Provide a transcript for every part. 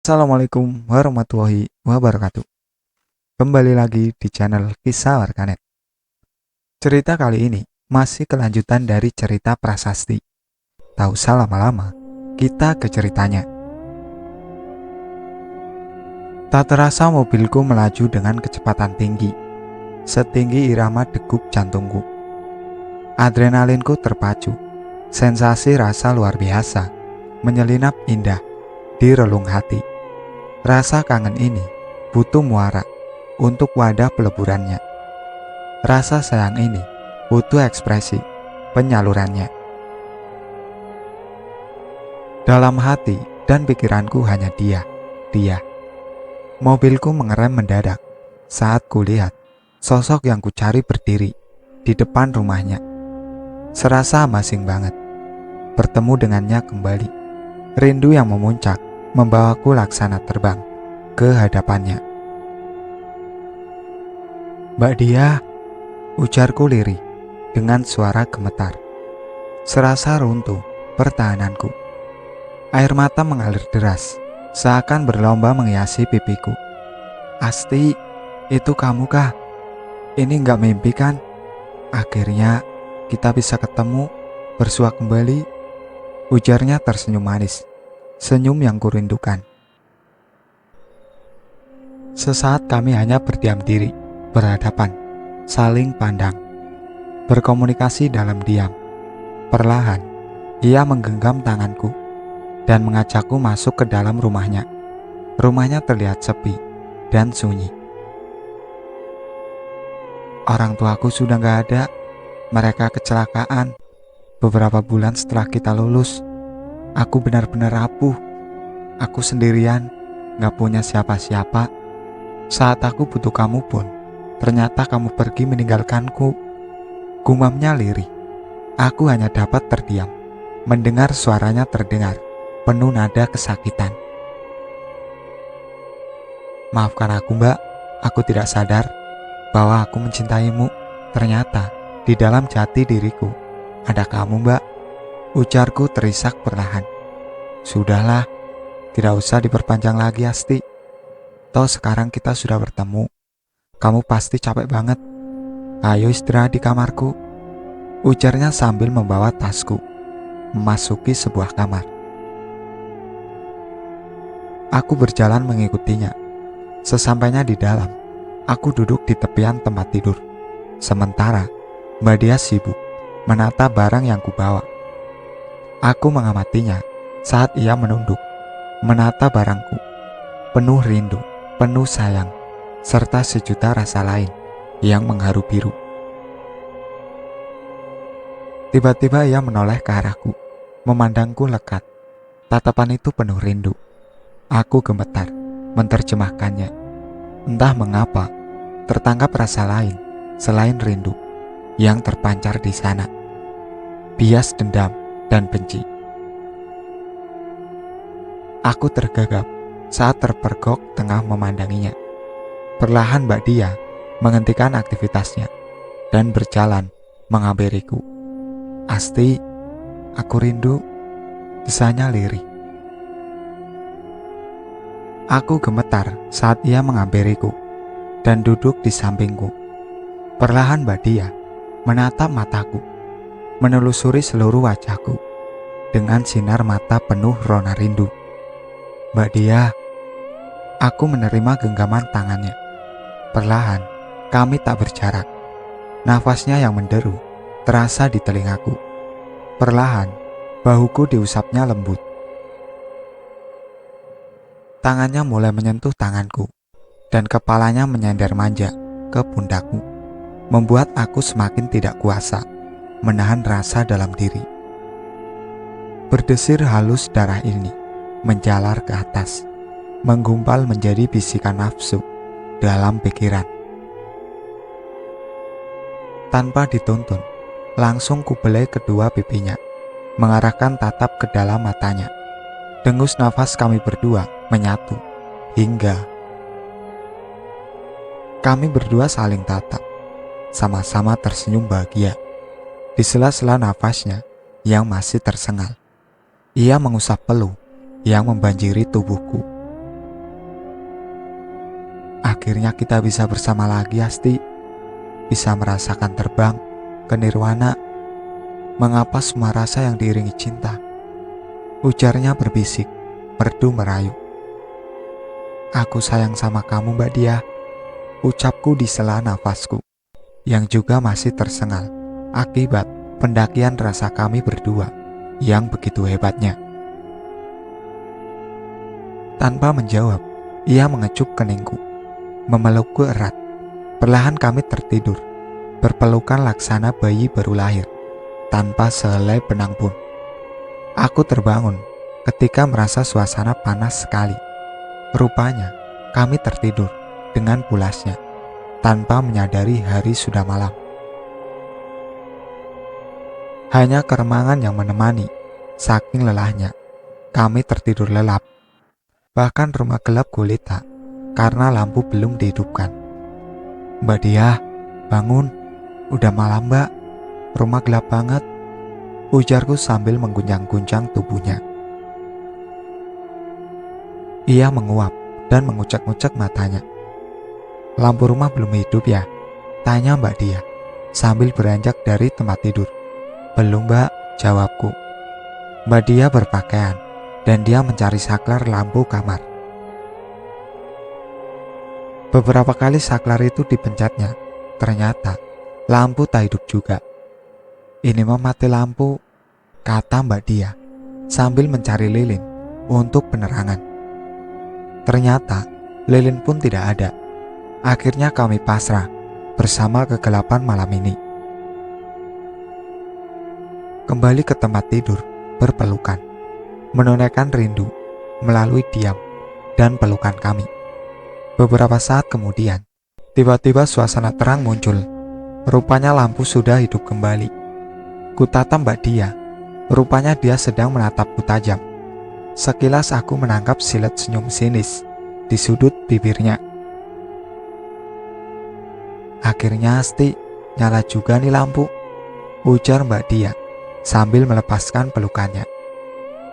Assalamualaikum warahmatullahi wabarakatuh. Kembali lagi di channel Kisah Warganet. Cerita kali ini masih kelanjutan dari cerita prasasti. Tak usah lama-lama, kita ke ceritanya. Tak terasa mobilku melaju dengan kecepatan tinggi, setinggi irama degup jantungku. Adrenalinku terpacu, sensasi rasa luar biasa, menyelinap indah di relung hati. Rasa kangen ini butuh muara untuk wadah peleburannya. Rasa sayang ini butuh ekspresi penyalurannya. Dalam hati dan pikiranku hanya dia. Mobilku mengerem mendadak saat kulihat sosok yang kucari berdiri di depan rumahnya. Serasa amasing banget bertemu dengannya kembali. Rindu yang memuncak membawaku laksana terbang ke hadapannya. "Mbak Dia," ujarku lirih dengan suara gemetar. Serasa runtuh pertahananku. Air mata mengalir deras, seakan berlomba menghiasi pipiku. "Asti, itu kamu kah? Ini nggak mimpi kan? Akhirnya kita bisa ketemu, bersua kembali," ujarnya tersenyum manis. Senyum yang kurindukan. Sesaat kami hanya berdiam diri, berhadapan, saling pandang, berkomunikasi dalam diam. Perlahan, ia menggenggam tanganku dan mengajakku masuk ke dalam rumahnya. Rumahnya terlihat sepi dan sunyi. "Orang tuaku sudah gak ada. Mereka kecelakaan beberapa bulan setelah kita lulus. Aku benar-benar rapuh. Aku sendirian, gak punya siapa-siapa. Saat aku butuh kamu pun, ternyata kamu pergi meninggalkanku," gumamnya lirih. Aku hanya dapat terdiam, mendengar suaranya terdengar, penuh nada kesakitan. "Maafkan aku, Mbak. Aku tidak sadar bahwa aku mencintaimu. Ternyata di dalam jati diriku ada kamu, Mbak," ujarku terisak perlahan. "Sudahlah, tidak usah diperpanjang lagi, Asti. Toh sekarang kita sudah bertemu. Kamu pasti capek banget. Ayo istirahat di kamarku," ujarnya sambil membawa tasku memasuki sebuah kamar. Aku berjalan mengikutinya. Sesampainya di dalam, aku duduk di tepian tempat tidur. Sementara Mbak Dia sibuk menata barang yang kubawa. Aku mengamatinya saat ia menunduk, menata barangku, penuh rindu, penuh sayang, serta sejuta rasa lain yang mengharu biru. Tiba-tiba ia menoleh ke arahku, memandangku lekat. Tatapan itu penuh rindu. Aku gemetar menerjemahkannya. Entah mengapa, tertangkap rasa lain selain rindu yang terpancar di sana. Bias dendam dan benci. Aku tergagap saat terpergok tengah memandanginya. Perlahan Mbak Dia menghentikan aktivitasnya dan berjalan menghampiriku. "Asti, aku rindu," desanya lirih. Aku gemetar saat ia menghampiriku dan duduk di sampingku. Perlahan Mbak Dia menatap mataku, menelusuri seluruh wajahku dengan sinar mata penuh rona rindu. "Mbak Dia," aku menerima genggaman tangannya. Perlahan, kami tak berjarak. Nafasnya yang menderu terasa di telingaku. Perlahan, bahuku diusapnya lembut. Tangannya mulai menyentuh tanganku, dan kepalanya menyender manja ke pundakku, membuat aku semakin tidak kuasa menahan rasa dalam diri. Berdesir halus darah ini menjalar ke atas, menggumpal menjadi bisikan nafsu dalam pikiran. Tanpa dituntun, langsung kubelai kedua pipinya, mengarahkan tatap ke dalam matanya. Dengus nafas kami berdua menyatu, hingga kami berdua saling tatap, sama-sama tersenyum bahagia. Di sela-sela nafasnya yang masih tersengal, ia mengusap peluh yang membanjiri tubuhku. Akhirnya kita bisa bersama lagi, Asti. Bisa merasakan terbang ke nirwana. Mengapa semua rasa yang diiringi cinta? Ujarnya berbisik, merdu merayu. Aku sayang sama kamu, Mbak Dia, ucapku di sela nafasku, yang juga masih tersengal akibat pendakian rasa kami berdua yang begitu hebatnya. Tanpa menjawab, ia mengecup keningku, memelukku erat. Perlahan kami tertidur, berpelukan laksana bayi baru lahir, tanpa sehelai benang pun. Aku terbangun ketika merasa suasana panas sekali. Rupanya, kami tertidur dengan pulasnya, tanpa menyadari hari sudah malam. Hanya keremangan yang menemani, saking lelahnya, kami tertidur lelap. Bahkan rumah gelap gulita, karena lampu belum dihidupkan. Mbak Dia, bangun, udah malam Mbak, rumah gelap banget, ujarku sambil mengguncang-guncang tubuhnya. Ia menguap dan mengucek-ngucek matanya. Lampu rumah belum hidup ya? Tanya Mbak Dia, sambil beranjak dari tempat tidur. Belum Mbak, jawabku. Mbak Dia berpakaian, dan dia mencari saklar lampu kamar. Beberapa kali saklar itu dipencetnya, ternyata lampu tak hidup juga. Ini mah mati lampu, kata Mbak Dia, sambil mencari lilin untuk penerangan. Ternyata lilin pun tidak ada. Akhirnya kami pasrah bersama kegelapan malam ini. Kembali ke tempat tidur, berpelukan, menunaikan rindu melalui diam dan pelukan kami. Beberapa saat kemudian, tiba-tiba suasana terang muncul. Rupanya lampu sudah hidup kembali. Kutatap Mbak Dia, rupanya dia sedang menatapku tajam. Sekilas aku menangkap silet senyum sinis di sudut bibirnya. Akhirnya Asti, nyala juga nih lampu, ujar Mbak Dia sambil melepaskan pelukannya.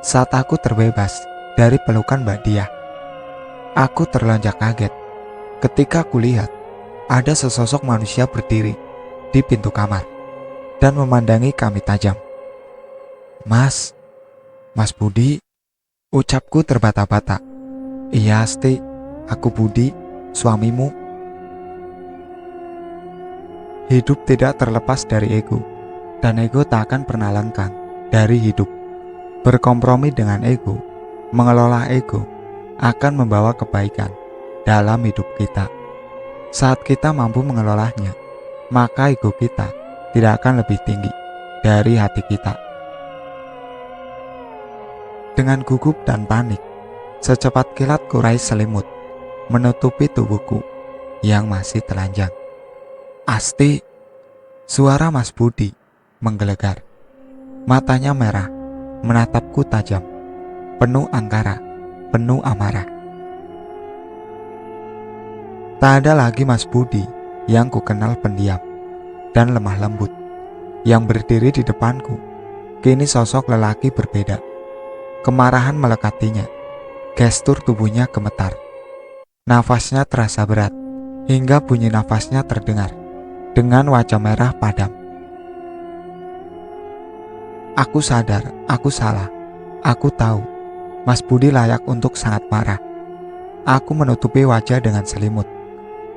Saat aku terbebas dari pelukan Mbak Dia, aku terlonjak kaget ketika kulihat ada sesosok manusia berdiri di pintu kamar dan memandangi kami tajam. Mas Budi, ucapku terbata-bata. Iya Asti, aku Budi, suamimu. Hidup tidak terlepas dari ego, dan ego tak akan pernah lengkang dari hidup. Berkompromi dengan ego, mengelola ego, akan membawa kebaikan dalam hidup kita. Saat kita mampu mengelolanya, maka ego kita tidak akan lebih tinggi dari hati kita. Dengan gugup dan panik, secepat kilat kurai selimut menutupi tubuhku yang masih telanjang. Asti, suara Mas Budi menggelegar. Matanya merah, menatapku tajam, penuh angkara, penuh amarah. Tak ada lagi Mas Budi yang kukenal pendiam dan lemah lembut yang berdiri di depanku. Kini sosok lelaki berbeda. Kemarahan melekatinya, gestur tubuhnya gemetar. Nafasnya terasa berat, hingga bunyi nafasnya terdengar dengan wajah merah padam. Aku sadar, aku salah. Aku tahu, Mas Budi layak untuk sangat marah. Aku menutupi wajah dengan selimut.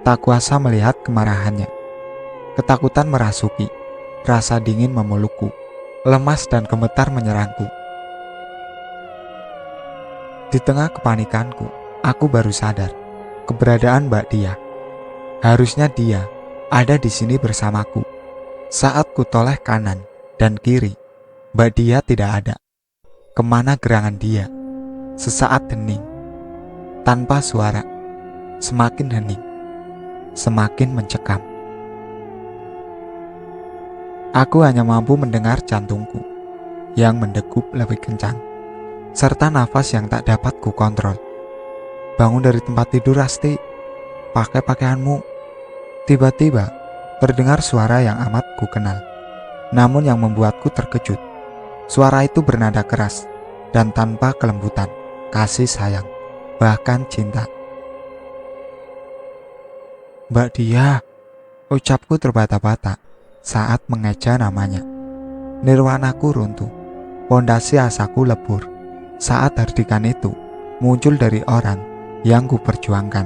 Tak kuasa melihat kemarahannya. Ketakutan merasuki, rasa dingin memelukku, lemas dan gemetar menyerangku. Di tengah kepanikanku, aku baru sadar keberadaan Mbak Dia. Harusnya dia ada di sini bersamaku. Saat ku toleh kanan dan kiri, Mbak Dia tidak ada. Kemana gerangan dia? Sesaat hening, tanpa suara, semakin hening, semakin mencekam. Aku hanya mampu mendengar jantungku yang mendegup lebih kencang, serta nafas yang tak dapat ku kontrol. Bangun dari tempat tidur Asti, pakai pakaianmu. Tiba-tiba terdengar suara yang amat ku kenal, namun yang membuatku terkejut. Suara itu bernada keras dan tanpa kelembutan, kasih sayang, bahkan cinta. Mbak Dia, ucapku terbata-bata saat mengeja namanya. Nirwanaku runtuh, pondasi asaku lebur saat hardikan itu muncul dari orang yang kuperjuangkan.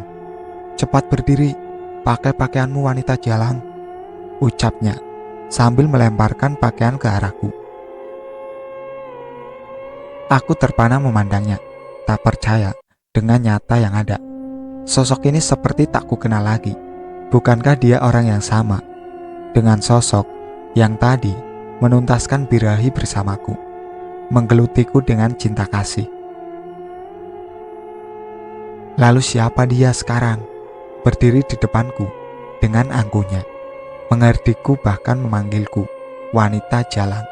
Cepat berdiri, pakai pakaianmu wanita jalan, ucapnya sambil melemparkan pakaian ke arahku. Aku terpana memandangnya, tak percaya dengan nyata yang ada. Sosok ini seperti tak kukenal lagi. Bukankah dia orang yang sama dengan sosok yang tadi menuntaskan birahi bersamaku, menggelutiku dengan cinta kasih? Lalu siapa dia sekarang? Berdiri di depanku dengan angkuhnya, mengerdikku bahkan memanggilku wanita jalan.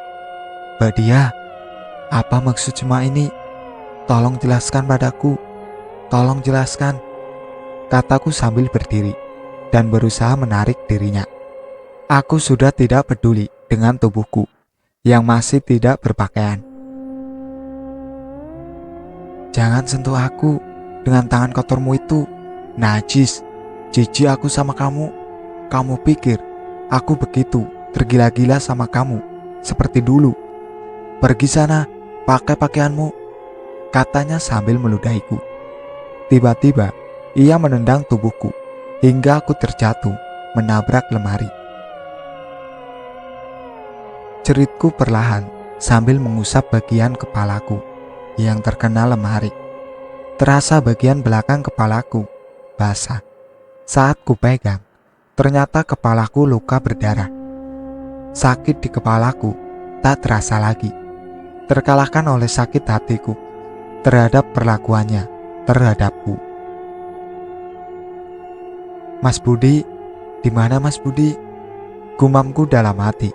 Mbak Dia, apa maksud semua ini? Tolong jelaskan padaku. Tolong jelaskan, kataku sambil berdiri dan berusaha menarik dirinya. Aku sudah tidak peduli dengan tubuhku yang masih tidak berpakaian. Jangan sentuh aku dengan tangan kotormu itu. Najis, jijik aku sama kamu. Kamu pikir aku begitu tergila-gila sama kamu seperti dulu? Pergi sana, pakai pakaianmu, katanya sambil meludahiku. Tiba-tiba ia menendang tubuhku hingga aku terjatuh menabrak lemari. Jeritku perlahan sambil mengusap bagian kepalaku yang terkena lemari. Terasa bagian belakang kepalaku basah. Saat ku pegang, ternyata kepalaku luka berdarah. Sakit di kepalaku tak terasa lagi, terkalahkan oleh sakit hatiku terhadap perlakuannya terhadapku. Mas Budi, di mana Mas Budi? Gumamku dalam hati.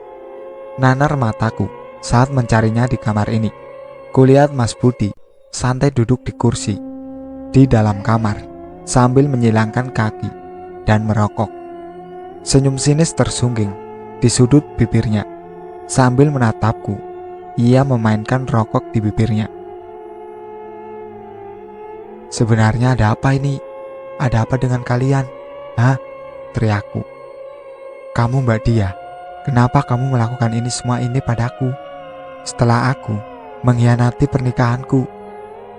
Nanar mataku saat mencarinya di kamar ini. Kulihat Mas Budi santai duduk di kursi di dalam kamar sambil menyilangkan kaki dan merokok. Senyum sinis tersungging di sudut bibirnya. Sambil menatapku, ia memainkan rokok di bibirnya. Sebenarnya ada apa ini? Ada apa dengan kalian? Hah? Teriakku. Kamu Mbak Dia, kenapa kamu melakukan ini semua ini padaku? Setelah aku mengkhianati pernikahanku,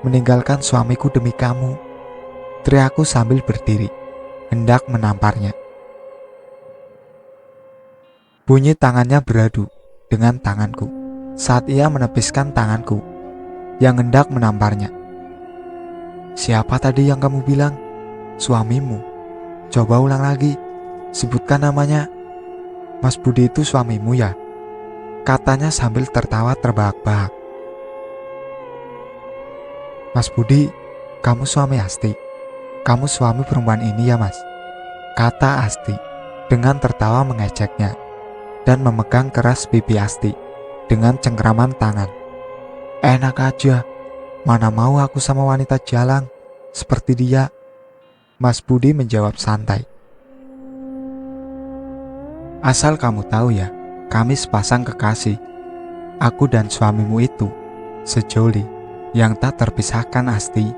meninggalkan suamiku demi kamu. Teriakku sambil berdiri, hendak menamparnya. Bunyi tangannya beradu dengan tanganku saat ia menepiskan tanganku yang hendak menamparnya. Siapa tadi yang kamu bilang? Suamimu. Coba ulang lagi, sebutkan namanya. Mas Budi itu suamimu ya? Katanya sambil tertawa terbahak-bahak. Mas Budi, kamu suami Asti. Kamu suami perempuan ini ya mas? Kata Asti dengan tertawa mengejeknya dan memegang keras pipi Asti dengan cengkraman tangan. Enak aja, mana mau aku sama wanita jalan seperti dia. Mas Budi menjawab santai. Asal kamu tahu ya, kami sepasang kekasih. Aku dan suamimu itu sejoli yang tak terpisahkan Asti,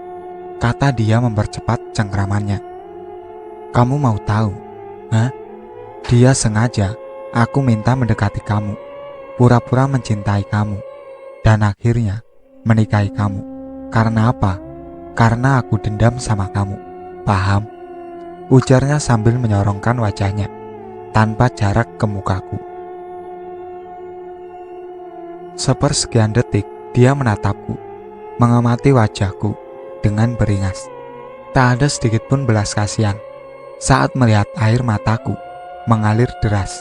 kata dia mempercepat cengkramannya. Kamu mau tahu? Hah? Dia sengaja aku minta mendekati kamu, pura-pura mencintai kamu, dan akhirnya menikahi kamu. Karena apa? Karena aku dendam sama kamu. Paham? Ujarnya sambil menyorongkan wajahnya tanpa jarak ke mukaku. Sepersekian detik dia menatapku, mengamati wajahku dengan beringas. Tak ada sedikit pun belas kasihan saat melihat air mataku mengalir deras.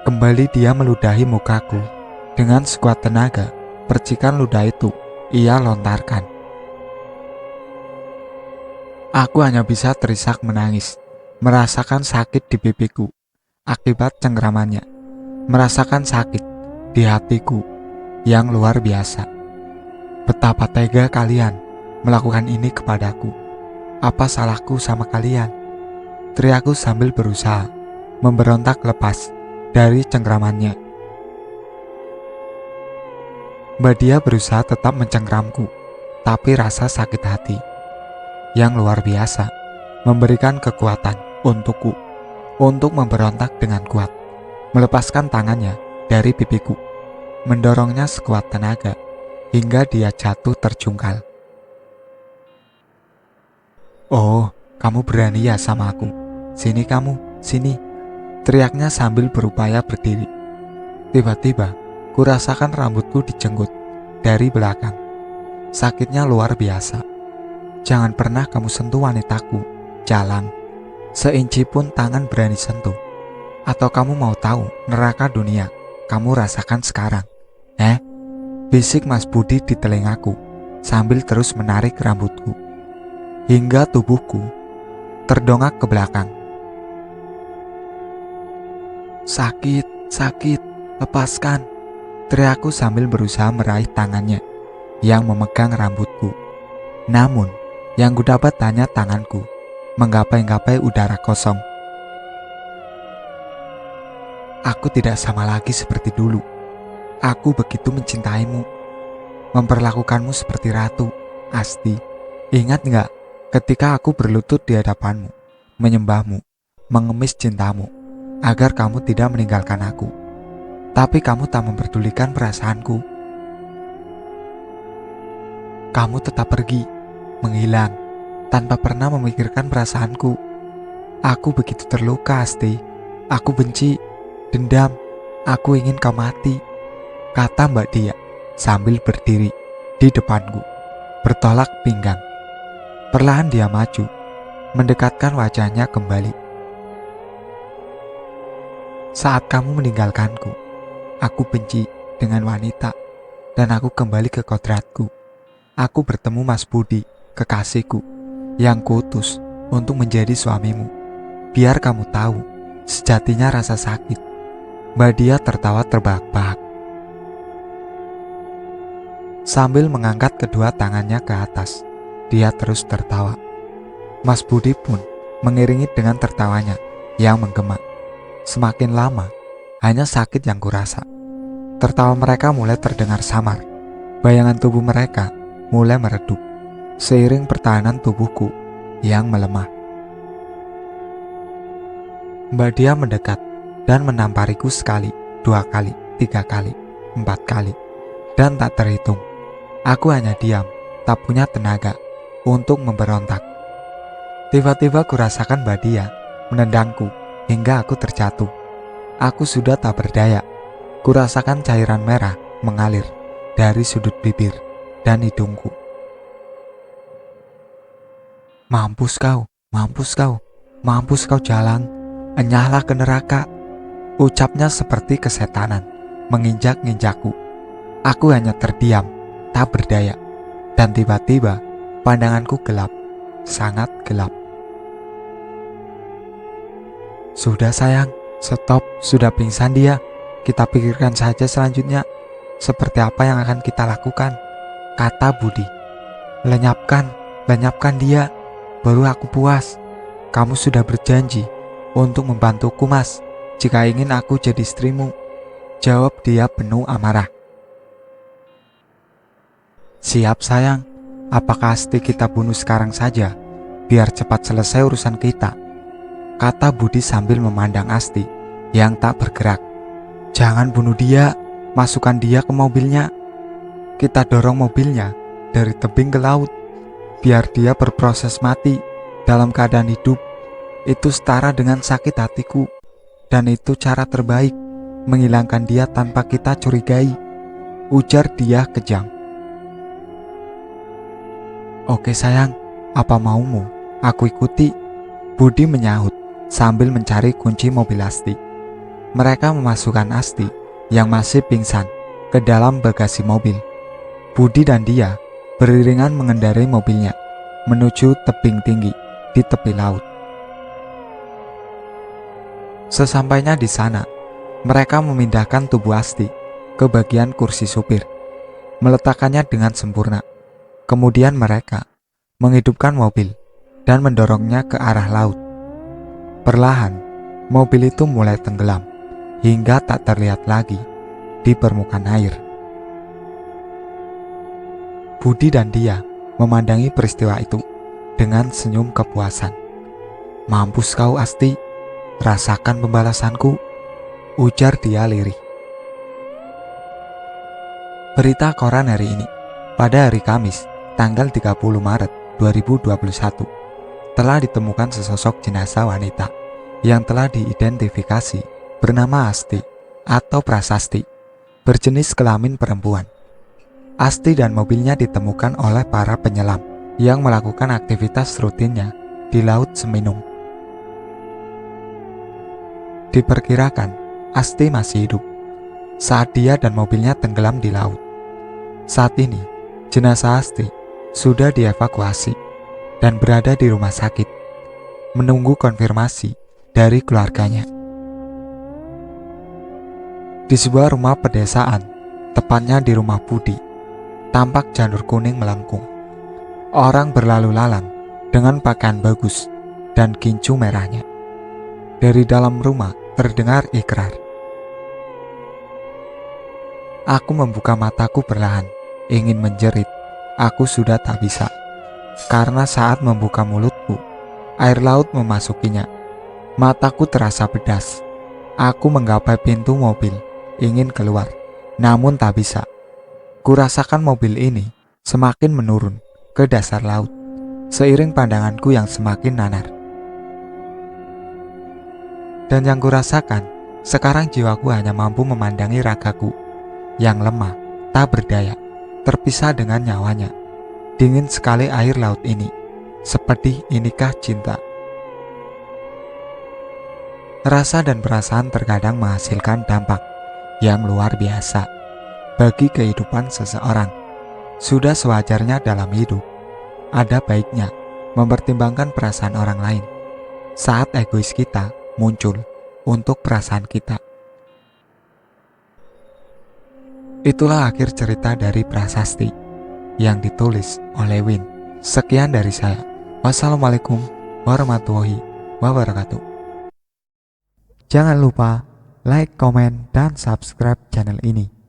Kembali dia meludahi mukaku dengan sekuat tenaga. Percikan ludah itu ia lontarkan. Aku hanya bisa terisak menangis, merasakan sakit di pipiku akibat cengkramannya, merasakan sakit di hatiku yang luar biasa. Betapa tega kalian melakukan ini kepadaku. Apa salahku sama kalian? Teriakku sambil berusaha memberontak lepas dari cengkramannya. Mbak Dia berusaha tetap mencengkramku, tapi rasa sakit hati yang luar biasa memberikan kekuatan untukku, untuk memberontak dengan kuat, melepaskan tangannya dari pipiku, mendorongnya sekuat tenaga hingga dia jatuh terjungkal. "Oh, kamu berani ya sama aku? Sini kamu, sini," teriaknya sambil berupaya berdiri. Tiba-tiba, kurasakan rambutku dijenggut dari belakang. Sakitnya luar biasa. "Jangan pernah kamu sentuh wanitaku, Jalang. Seinci pun tangan berani sentuh. Atau kamu mau tahu neraka dunia kamu rasakan sekarang? Bisik Mas Budi di telingaku sambil terus menarik rambutku hingga tubuhku terdongak ke belakang. "Sakit, sakit, lepaskan," teriakku sambil berusaha meraih tangannya yang memegang rambutku. Namun, yang kudapat hanya tanganku menggapai-gapai udara kosong. "Aku tidak sama lagi seperti dulu. Aku begitu mencintaimu, memperlakukanmu seperti ratu, Asti. Ingat nggak ketika aku berlutut di hadapanmu, menyembahmu, mengemis cintamu, agar kamu tidak meninggalkan aku. Tapi kamu tak memperdulikan perasaanku. Kamu tetap pergi, menghilang, tanpa pernah memikirkan perasaanku. Aku begitu terluka, Asti. Aku benci, dendam, aku ingin kau mati," kata Mbak Dia sambil berdiri di depanku, bertolak pinggang. Perlahan dia maju, mendekatkan wajahnya kembali. "Saat kamu meninggalkanku, aku benci dengan wanita dan aku kembali ke kodratku. Aku bertemu Mas Budi, kekasihku, yang kuutus untuk menjadi suamimu. Biar kamu tahu sejatinya rasa sakit." Mbak Dia tertawa terbahak-bahak sambil mengangkat kedua tangannya ke atas. Dia terus tertawa. Mas Budi pun mengiringi dengan tertawanya yang menggema. Semakin lama, hanya sakit yang kurasa. Tertawa mereka mulai terdengar samar. Bayangan tubuh mereka mulai meredup seiring pertahanan tubuhku yang melemah. Mbak Dia mendekat dan menampariku sekali, 2 kali, 3 kali, 4 kali, dan tak terhitung. Aku hanya diam, tak punya tenaga untuk memberontak. Tiba-tiba kurasakan Mbak Dia menendangku hingga aku terjatuh. Aku sudah tak berdaya. Kurasakan cairan merah mengalir dari sudut bibir dan hidungku. "Mampus kau, mampus kau, mampus kau Jalang, enyahlah ke neraka," ucapnya seperti kesetanan menginjak-injakku. Aku hanya terdiam, tak berdaya, dan tiba-tiba pandanganku gelap, sangat gelap. "Sudah sayang, stop, sudah pingsan dia. Kita pikirkan saja selanjutnya seperti apa yang akan kita lakukan," kata Budi. Lenyapkan dia, baru aku puas. Kamu sudah berjanji untuk membantuku, Mas, jika ingin aku jadi istrimu," jawab dia penuh amarah. "Siap sayang, apakah Asti kita bunuh sekarang saja, biar cepat selesai urusan kita," kata Budi sambil memandang Asti yang tak bergerak. "Jangan bunuh dia, masukkan dia ke mobilnya. Kita dorong mobilnya dari tebing ke laut, biar dia berproses mati dalam keadaan hidup. Itu setara dengan sakit hatiku, dan itu cara terbaik menghilangkan dia tanpa kita curigai," ujar dia kejam. "Oke sayang, apa maumu? Aku ikuti," Budi menyahut sambil mencari kunci mobil Asti. Mereka memasukkan Asti yang masih pingsan ke dalam bagasi mobil. Budi dan dia beriringan mengendarai mobilnya menuju tebing tinggi di tepi laut. Sesampainya di sana, mereka memindahkan tubuh Asti ke bagian kursi supir, meletakkannya dengan sempurna. Kemudian mereka menghidupkan mobil dan mendorongnya ke arah laut. Perlahan, mobil itu mulai tenggelam hingga tak terlihat lagi di permukaan air. Budi dan dia memandangi peristiwa itu dengan senyum kepuasan. Mampus kau Asti, rasakan pembalasanku, ujar dia lirih. Berita koran hari ini, pada hari Kamis, tanggal 30 Maret 2021, telah ditemukan sesosok jenazah wanita yang telah diidentifikasi bernama Asti atau Prasasti, berjenis kelamin perempuan. Asti dan mobilnya ditemukan oleh para penyelam yang melakukan aktivitas rutinnya di Laut Seminung. Diperkirakan Asti masih hidup saat dia dan mobilnya tenggelam di laut. Saat ini, jenazah Asti sudah dievakuasi dan berada di rumah sakit, menunggu konfirmasi dari keluarganya. Di sebuah rumah pedesaan, tepatnya di rumah Budi, tampak janur kuning melengkung. Orang berlalu lalang dengan pakaian bagus dan gincu merahnya. Dari dalam rumah terdengar ikrar. Aku membuka mataku perlahan, ingin menjerit. Aku sudah tak bisa, karena saat membuka mulutku, air laut memasukinya. Mataku terasa pedas. Aku menggapai pintu mobil, ingin keluar, namun tak bisa. Kurasakan mobil ini semakin menurun ke dasar laut, seiring pandanganku yang semakin nanar. Dan yang kurasakan, sekarang jiwaku hanya mampu memandangi ragaku yang lemah, tak berdaya, terpisah dengan nyawanya. Dingin sekali air laut ini, seperti inikah cinta. Rasa dan perasaan terkadang menghasilkan dampak yang luar biasa bagi kehidupan seseorang. Sudah sewajarnya dalam hidup, ada baiknya mempertimbangkan perasaan orang lain saat egois kita muncul untuk perasaan kita. Itulah akhir cerita dari Prasasti yang ditulis oleh Win. Sekian dari saya. Wassalamualaikum warahmatullahi wabarakatuh. Jangan lupa like, komen, dan subscribe channel ini.